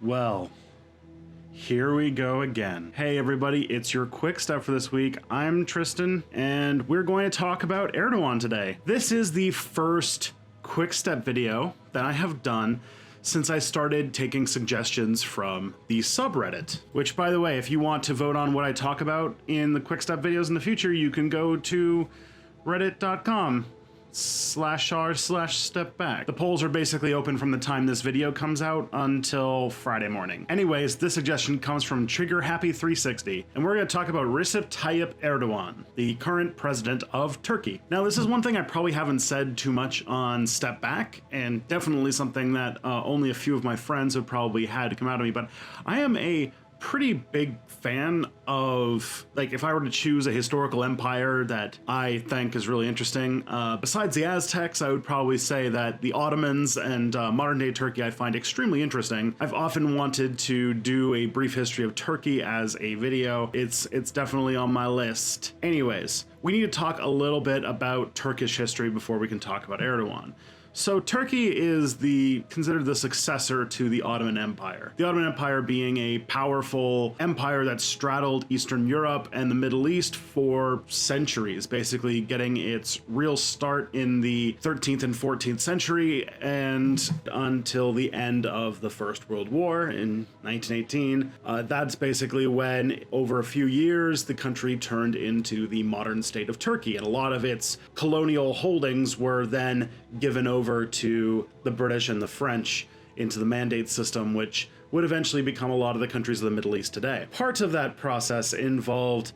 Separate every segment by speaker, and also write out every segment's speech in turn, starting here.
Speaker 1: Well, here we go again. Hey everybody, it's your quick step for this week. I'm Tristan, and we're going to talk about Erdogan today. This is the first quick step video that I have done since I started taking suggestions from the subreddit. Which, by the way, if you want to vote on what I talk about in the quick step videos in the future, you can go to reddit.com/r/stepback. The polls are basically open from the time this video comes out until Friday morning. Anyways, this suggestion comes from TriggerHappy360, and we're going to talk about Recep Tayyip Erdoğan, the current president of Turkey. Now, this is one thing I probably haven't said too much on Step Back, and definitely something that only a few of my friends have probably had to come out of me, but I am a pretty big fan of, like, if I were to choose a historical empire that I think is really interesting, besides the Aztecs, I would probably say that the Ottomans and modern day Turkey I find extremely interesting. I've often wanted to do a brief history of Turkey as a video. It's definitely on my list. Anyways, we need to talk a little bit about Turkish history before we can talk about Erdogan. So Turkey is considered the successor to the Ottoman Empire. The Ottoman Empire being a powerful empire that straddled Eastern Europe and the Middle East for centuries, basically getting its real start in the 13th and 14th century and until the end of the First World War in 1918. That's basically when, over a few years, the country turned into the modern state of Turkey, and a lot of its colonial holdings were then given over to the British and the French into the mandate system, which would eventually become a lot of the countries of the Middle East today. Parts of that process involved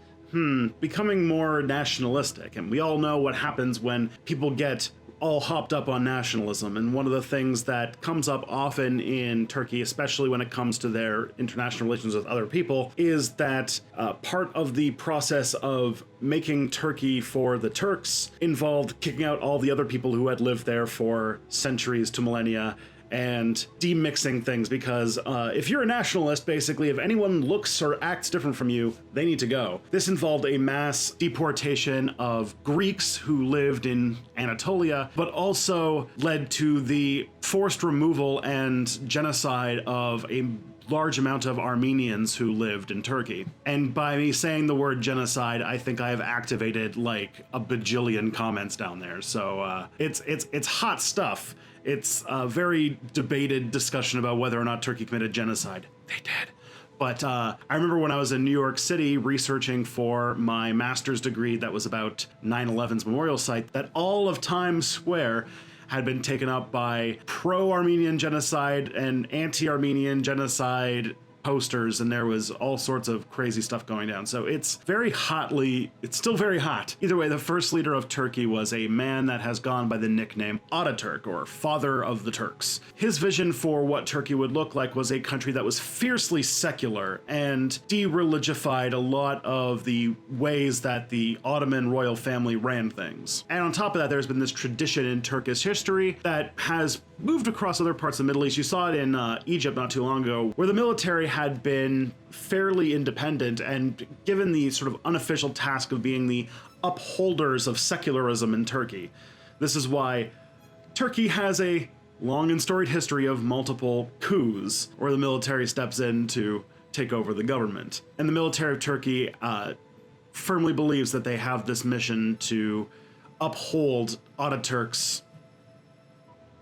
Speaker 1: becoming more nationalistic, and we all know what happens when people get all hopped up on nationalism. And one of the things that comes up often in Turkey, especially when it comes to their international relations with other people, is that part of the process of making Turkey for the Turks involved kicking out all the other people who had lived there for centuries to millennia and demixing things, because if you're a nationalist, basically, if anyone looks or acts different from you, they need to go. This involved a mass deportation of Greeks who lived in Anatolia, but also led to the forced removal and genocide of a large amount of Armenians who lived in Turkey. And by me saying the word genocide, I think I have activated like a bajillion comments down there. So it's hot stuff. It's a very debated discussion about whether or not Turkey committed genocide. They did. But I remember when I was in New York City researching for my master's degree that was about 9/11's memorial site, that all of Times Square had been taken up by pro-Armenian genocide and anti-Armenian genocide posters, and there was all sorts of crazy stuff going down. So it's still very hot. Either way, the first leader of Turkey was a man that has gone by the nickname Ataturk, or Father of the Turks. His vision for what Turkey would look like was a country that was fiercely secular and de-religified a lot of the ways that the Ottoman royal family ran things. And on top of that, there's been this tradition in Turkish history that has moved across other parts of the Middle East. You saw it in Egypt not too long ago, where the military had been fairly independent and given the sort of unofficial task of being the upholders of secularism in Turkey. This is why Turkey has a long and storied history of multiple coups, where the military steps in to take over the government. And the military of Turkey firmly believes that they have this mission to uphold Ataturk's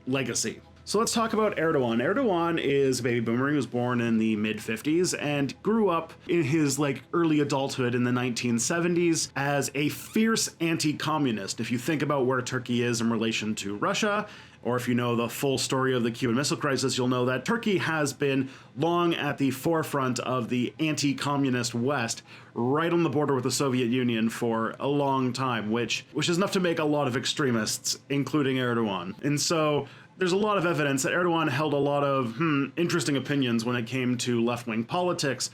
Speaker 1: legacy. So let's talk about Erdogan. Erdogan is a baby boomer. He was born in the mid-50s and grew up in his early adulthood in the 1970s as a fierce anti-communist. If you think about where Turkey is in relation to Russia, or if you know the full story of the Cuban Missile Crisis, you'll know that Turkey has been long at the forefront of the anti-communist West, right on the border with the Soviet Union for a long time, which is enough to make a lot of extremists, including Erdogan. And so there's a lot of evidence that Erdogan held a lot of interesting opinions when it came to left-wing politics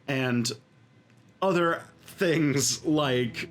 Speaker 1: and other things like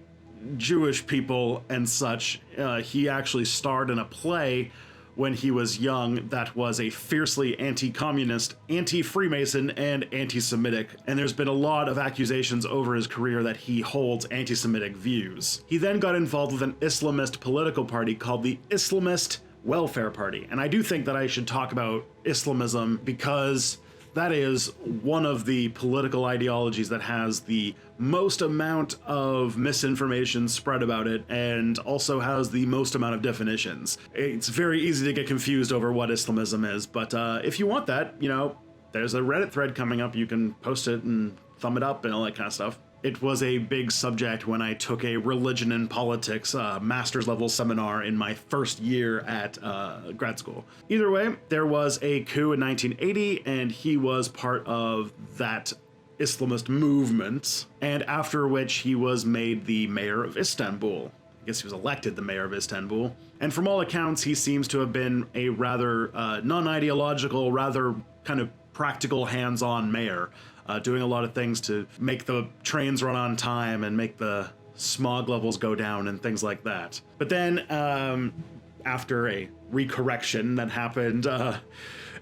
Speaker 1: Jewish people and such. He actually starred in a play when he was young that was a fiercely anti-communist, anti-Freemason, and anti-Semitic, and there's been a lot of accusations over his career that he holds anti-Semitic views. He then got involved with an Islamist political party called the Islamist Welfare Party, and I do think that I should talk about Islamism because That is one of the political ideologies that has the most amount of misinformation spread about it, and also has the most amount of definitions. It's very easy to get confused over what Islamism is, but if you want that, you know, there's a Reddit thread coming up. You can post it and thumb it up and all that kind of stuff. It was a big subject when I took a religion and politics master's level seminar in my first year at grad school. Either way, there was a coup in 1980, and he was part of that Islamist movement, and after which he was made the mayor of Istanbul. I guess he was elected the mayor of Istanbul. And from all accounts, he seems to have been a rather non-ideological, rather kind of practical, hands-on mayor. Doing a lot of things to make the trains run on time and make the smog levels go down and things like that. But then, after a recorrection that happened,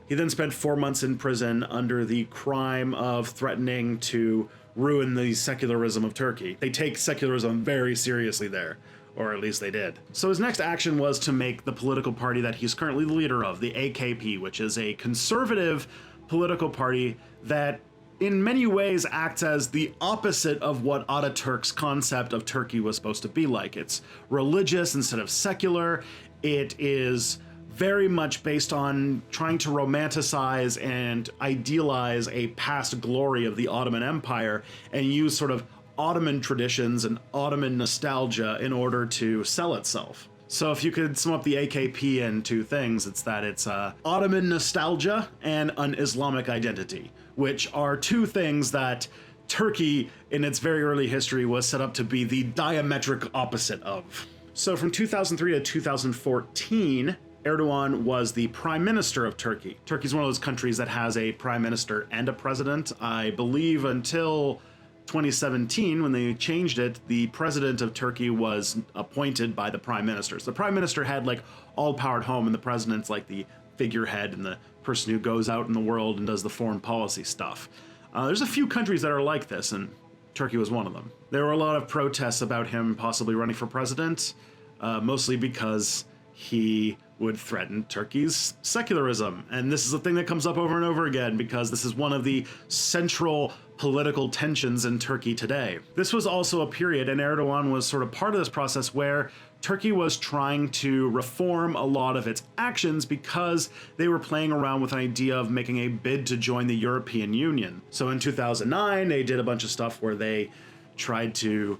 Speaker 1: he then spent 4 months in prison under the crime of threatening to ruin the secularism of Turkey. They take secularism very seriously there, or at least they did. So his next action was to make the political party that he's currently the leader of, the AKP, which is a conservative political party that in many ways acts as the opposite of what Ataturk's concept of Turkey was supposed to be like. It's religious instead of secular. It is very much based on trying to romanticize and idealize a past glory of the Ottoman Empire and use sort of Ottoman traditions and Ottoman nostalgia in order to sell itself. So if you could sum up the AKP in two things, it's that it's Ottoman nostalgia and an Islamic identity, which are two things that Turkey in its very early history was set up to be the diametric opposite of. So from 2003 to 2014, Erdogan was the prime minister of Turkey. Turkey's one of those countries that has a prime minister and a president. I believe until 2017, when they changed it, the president of Turkey was appointed by the prime ministers. The prime minister had like all power at home, and the president's like the figurehead and the person who goes out in the world and does the foreign policy stuff. There's a few countries that are like this, and Turkey was one of them. There were a lot of protests about him possibly running for president, mostly because he would threaten Turkey's secularism. And this is a thing that comes up over and over again because this is one of the central political tensions in Turkey today. This was also a period, and Erdogan was sort of part of this process, where Turkey was trying to reform a lot of its actions because they were playing around with an idea of making a bid to join the European Union. So in 2009, they did a bunch of stuff where they tried to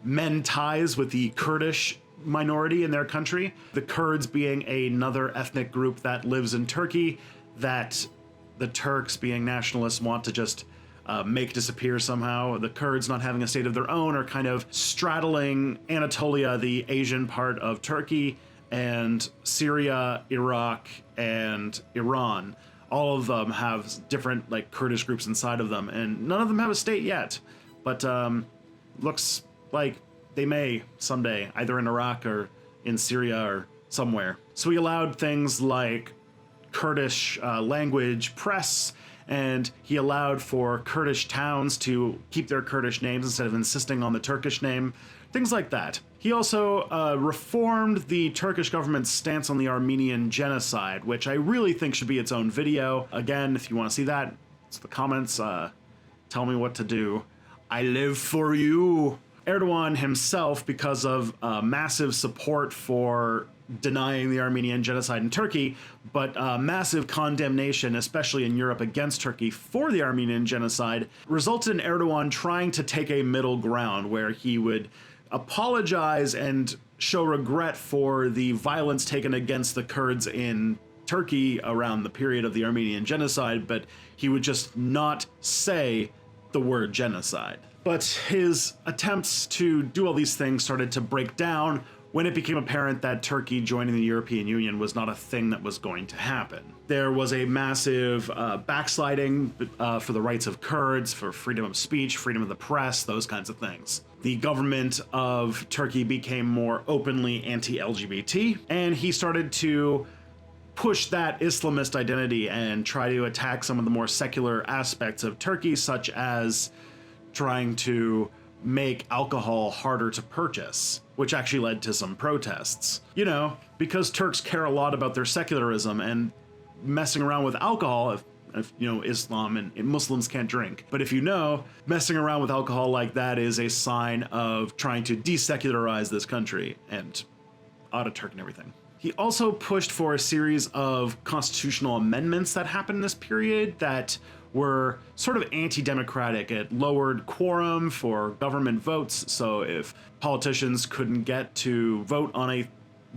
Speaker 1: mend ties with the Kurdish minority in their country, the Kurds being another ethnic group that lives in Turkey that the Turks, being nationalists, want to just make disappear somehow. The Kurds, not having a state of their own, are kind of straddling Anatolia, the Asian part of Turkey, and Syria, Iraq, and Iran. All of them have different like Kurdish groups inside of them, and none of them have a state yet. But looks like they may someday, either in Iraq or in Syria or somewhere. So he allowed things like Kurdish language press, and he allowed for Kurdish towns to keep their Kurdish names instead of insisting on the Turkish name, things like that. He also reformed the Turkish government's stance on the Armenian genocide, which I really think should be its own video. Again, if you want to see that, it's the comments. Tell me what to do. I live for you. Erdogan himself, because of massive support for denying the Armenian genocide in Turkey, but massive condemnation, especially in Europe, against Turkey for the Armenian genocide, resulted in Erdogan trying to take a middle ground where he would apologize and show regret for the violence taken against the Kurds in Turkey around the period of the Armenian genocide, but he would just not say the word genocide. But his attempts to do all these things started to break down when it became apparent that Turkey joining the European Union was not a thing that was going to happen. There was a massive backsliding for the rights of Kurds, for freedom of speech, freedom of the press, those kinds of things. The government of Turkey became more openly anti-LGBT, and he started to push that Islamist identity and try to attack some of the more secular aspects of Turkey, such as trying to make alcohol harder to purchase, which actually led to some protests. You know, because Turks care a lot about their secularism, and messing around with alcohol, if you know Islam and Muslims can't drink. But if you know, messing around with alcohol like that is a sign of trying to desecularize this country and Ataturk and everything. He also pushed for a series of constitutional amendments that happened in this period that were sort of anti-democratic. It lowered quorum for government votes, so if politicians couldn't get to vote on a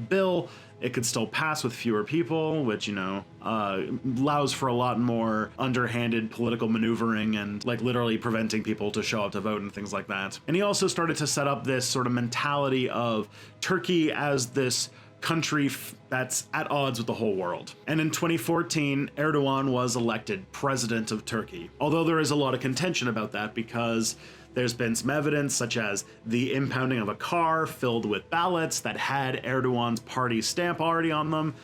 Speaker 1: bill, it could still pass with fewer people, which, you know, allows for a lot more underhanded political maneuvering and like literally preventing people to show up to vote and things like that. And he also started to set up this sort of mentality of Turkey as this country that's at odds with the whole world. And in 2014, Erdogan was elected president of Turkey. Although there is a lot of contention about that because there's been some evidence such as the impounding of a car filled with ballots that had Erdogan's party stamp already on them,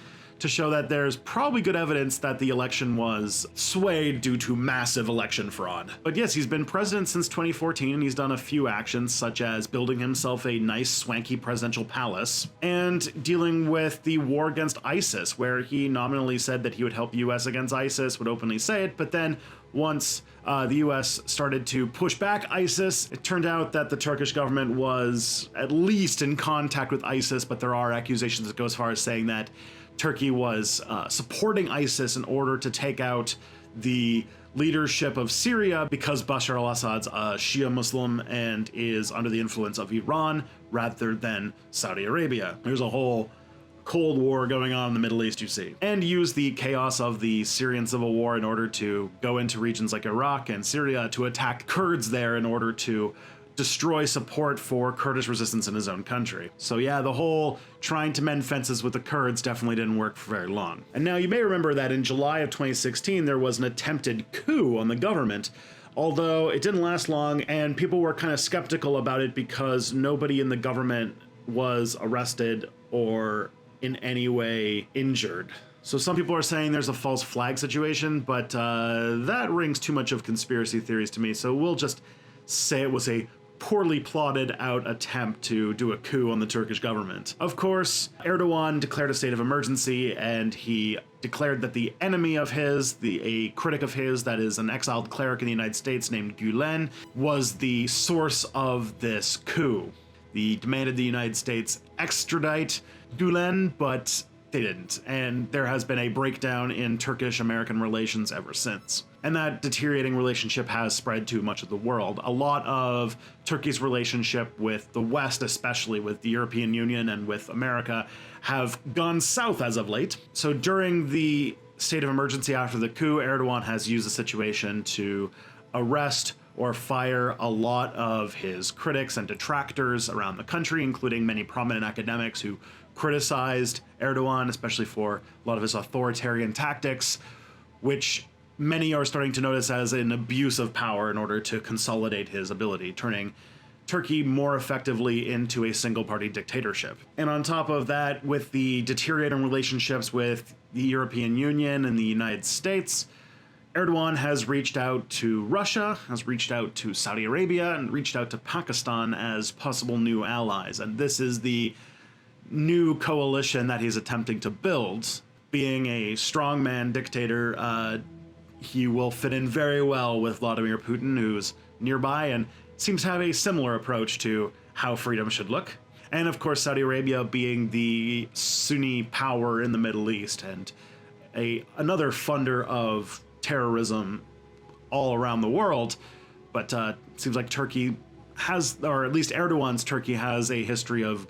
Speaker 1: to show that there's probably good evidence that the election was swayed due to massive election fraud. But yes, he's been president since 2014 and he's done a few actions such as building himself a nice swanky presidential palace and dealing with the war against ISIS, where he nominally said that he would help US against ISIS, would openly say it, but then once the US started to push back ISIS, it turned out that the Turkish government was at least in contact with ISIS, but there are accusations that go as far as saying that Turkey was supporting ISIS in order to take out the leadership of Syria because Bashar al-Assad's a Shia Muslim and is under the influence of Iran rather than Saudi Arabia. There's a whole Cold War going on in the Middle East, you see. And use the chaos of the Syrian civil war in order to go into regions like Iraq and Syria to attack Kurds there in order to destroy support for Kurdish resistance in his own country. So yeah, the whole trying to mend fences with the Kurds definitely didn't work for very long. And now you may remember that in July of 2016, there was an attempted coup on the government, although it didn't last long and people were kind of skeptical about it because nobody in the government was arrested or in any way injured. So some people are saying there's a false flag situation, but that rings too much of conspiracy theories to me, so we'll just say it was a poorly plotted out attempt to do a coup on the Turkish government. Of course, Erdogan declared a state of emergency and he declared that the enemy of his, a critic of his that is an exiled cleric in the United States named Gülen, was the source of this coup. He demanded the United States extradite Gülen, but they didn't, and there has been a breakdown in Turkish-American relations ever since. And that deteriorating relationship has spread to much of the world. A lot of Turkey's relationship with the West, especially with the European Union and with America, have gone south as of late. So during the state of emergency after the coup, Erdogan has used the situation to arrest or fire a lot of his critics and detractors around the country, including many prominent academics who criticized Erdogan, especially for a lot of his authoritarian tactics, which many are starting to notice as an abuse of power in order to consolidate his ability, turning Turkey more effectively into a single-party dictatorship. And on top of that, with the deteriorating relationships with the European Union and the United States, Erdogan has reached out to Russia, has reached out to Saudi Arabia, and reached out to Pakistan as possible new allies. And this is the new coalition that he's attempting to build. Being a strongman dictator, he will fit in very well with Vladimir Putin, who's nearby and seems to have a similar approach to how freedom should look. And of course, Saudi Arabia being the Sunni power in the Middle East and another funder of terrorism all around the world. But it seems like Turkey has, or at least Erdogan's Turkey has a history of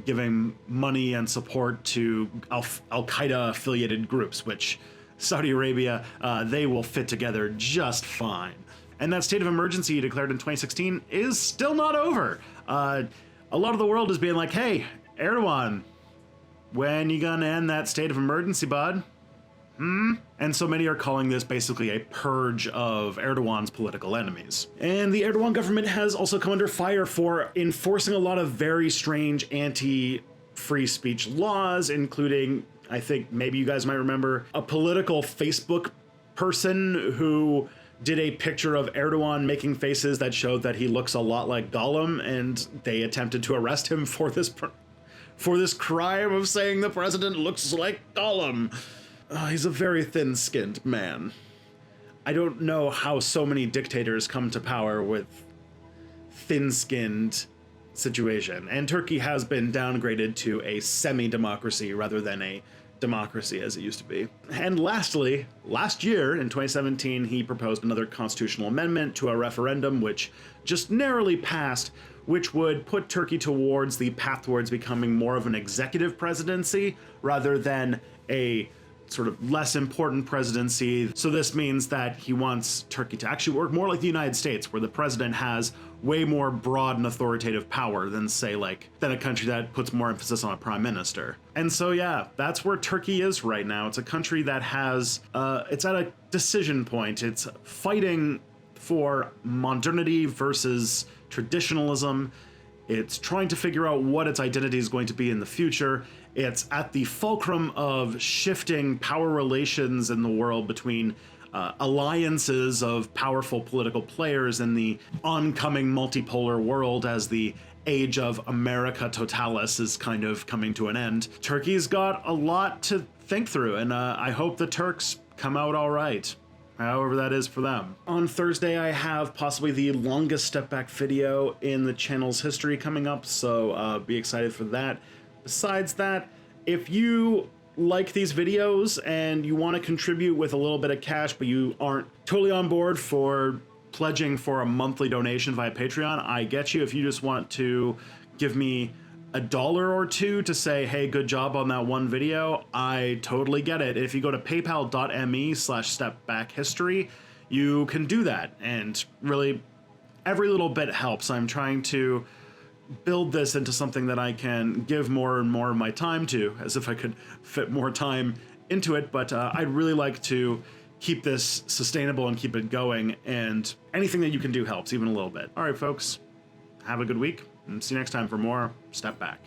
Speaker 1: giving money and support to Al-Qaeda affiliated groups, which Saudi Arabia, they will fit together just fine. And that state of emergency declared in 2016 is still not over. A lot of the world is being like, hey, Erdogan, when you gonna end that state of emergency, bud? And so many are calling this basically a purge of Erdogan's political enemies. And the Erdogan government has also come under fire for enforcing a lot of very strange anti-free speech laws, including, I think maybe you guys might remember, a political Facebook person who did a picture of Erdogan making faces that showed that he looks a lot like Gollum, and they attempted to arrest him for this crime of saying the president looks like Gollum. He's a very thin-skinned man. I don't know how so many dictators come to power with thin-skinned situation. And Turkey has been downgraded to a semi-democracy rather than a democracy as it used to be. And lastly, last year in 2017, he proposed another constitutional amendment to a referendum which just narrowly passed, which would put Turkey towards the path towards becoming more of an executive presidency rather than a sort of less important presidency. So this means that he wants Turkey to actually work more like the United States, where the president has way more broad and authoritative power than, say, than a country that puts more emphasis on a prime minister. And so, yeah, that's where Turkey is right now. It's a country that has, it's at a decision point. It's fighting for modernity versus traditionalism. It's trying to figure out what its identity is going to be in the future. It's at the fulcrum of shifting power relations in the world between alliances of powerful political players in the oncoming multipolar world as the age of America Totalis is kind of coming to an end. Turkey's got a lot to think through, and I hope the Turks come out all right, however that is for them. On Thursday, I have possibly the longest step back video in the channel's history coming up, so be excited for that. Besides that, if you like these videos and you want to contribute with a little bit of cash, but you aren't totally on board for pledging for a monthly donation via Patreon, I get you. If you just want to give me $1 or $2 to say, hey, good job on that one video, I totally get it. If you go to paypal.me/stepbackhistory, you can do that. And really, every little bit helps. I'm trying to build this into something that I can give more and more of my time to, as if I could fit more time into it. But I'd really like to keep this sustainable and keep it going. And anything that you can do helps, even a little bit. All right, folks, have a good week. And see you next time for more Step Back.